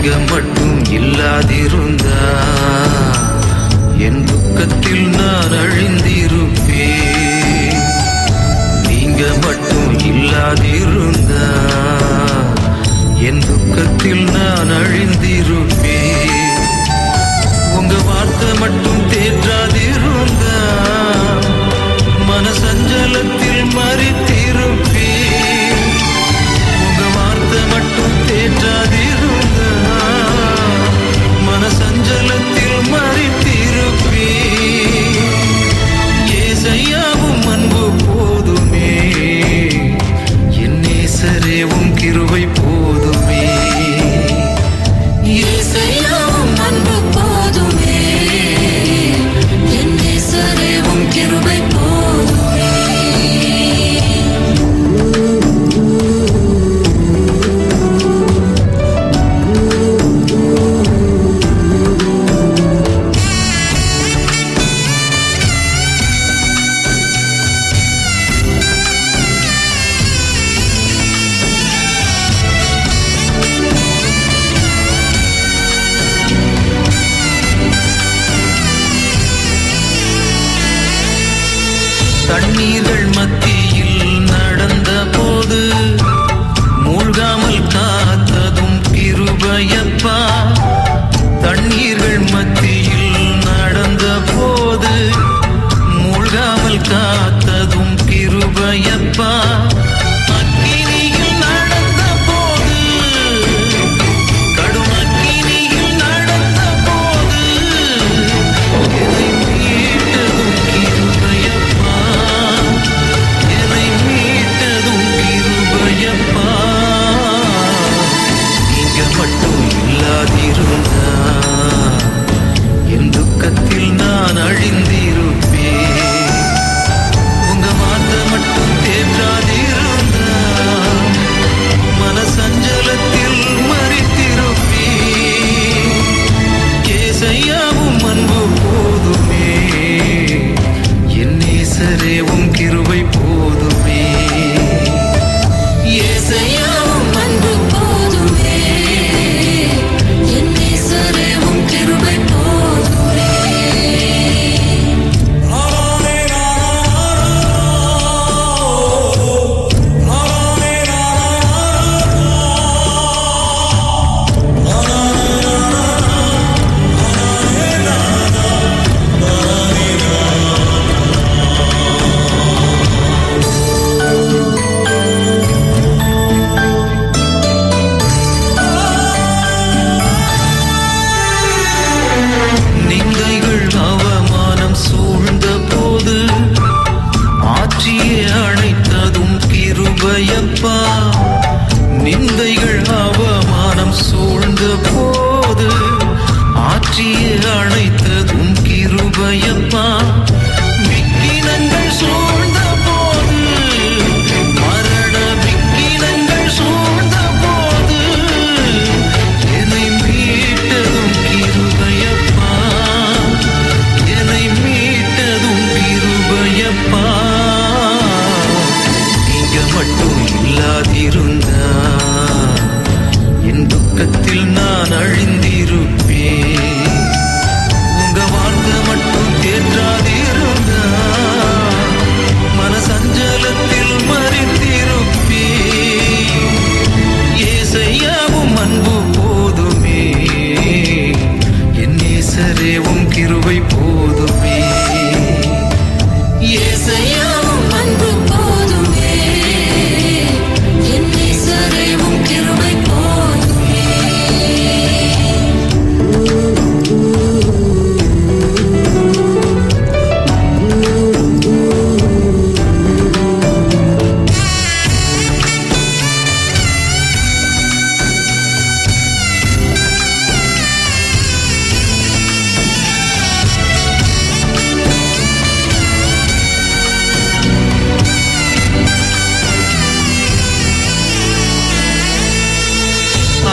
நீங்க மட்டும் இல்லாதிருந்தா என் துக்கத்தில் நான் அழிந்திருப்பேன். நீங்க மட்டும் இல்லாதிருந்தா என் துக்கத்தில் நான் அழிந்திருப்பேன். உங்க வார்த்தை மட்டும் தேற்றாதிருந்தா மனசஞ்சலத்தில் மறித்திருப்பேன். உங்க வார்த்தை மட்டும் தேற்றாதிருந்தா மனசஞ்சலத்தில் மறித்திருப்பேன். ஏசையாவும் அன்பு போதுமே, என் நேசரேவும் கிருபை போதுமே. ஏசையாவும் அன்பு போதுமே, என் நேசரேவும் கிருபை போதுமே. தண்ணீர்கள் மத்தியில் நடந்த போது மூழ்காமல் காத்ததும் கிருபையப்பா. தண்ணீர்கள் மத்தியில் நடந்த போது மூழ்காமல் காத்ததும் கிருபையப்பா. அக்கினியில் நடந்த போது, கடும் அக்கினியில் நடந்த போது என்னை மீட்டதும் கிருபையப்பா. என்னை மீட்டதும் கிருபையப்பா. நீங்க மட்டும் இல்லாதிருந்தா என் துக்கத்தில் நான் அழிந்திருப்பேன். உங்க வார்த்தை மட்டும் தேற்றாதிருந்தா மனசஞ்சலத்தில் மறித்திருப்பேன். ஏசையாவும் அன்பு போதுமே, என் நேசரேவும் கிருபை போதுமே. ஏசையாவும் அன்பு போதுமே, என் நேசரேவும் கிருபை போதுமே. நிந்தைகள் அவமானம் சூழ்ந்த போது ஆற்றியே அணைத்ததும் கிருபையப்பா. நிந்தைகள் அவமானம் சூழ்ந்த போது ஆற்றியே அணைத்ததும் கிருபையப்பா. விக்கினங்கள் சூழ்ந்த போது, மரண விக்கினங்கள் சூழ்ந்த போது என்னை மீட்டதும் கிருபையப்பா. என்னை மீட்டதும் கிருபையப்பா. நீங்க மட்டும் இல்லாதிருந்தா என் துக்கத்தில் நான் அழிந்திருப்பேன். உங்க வார்த்தை மட்டும் தேற்றாதிருந்தா மனசஞ்சலத்தில் மறித்திருப்பேன். ஏசையாவும் அன்பு போதுமே, என் நேசரேவும் கிருபை போதுமே. ஏசையாவும் அன்பு போதுமே, என் நேசரேவும் கிருபை போதுமே.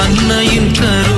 அன்னையின் கரு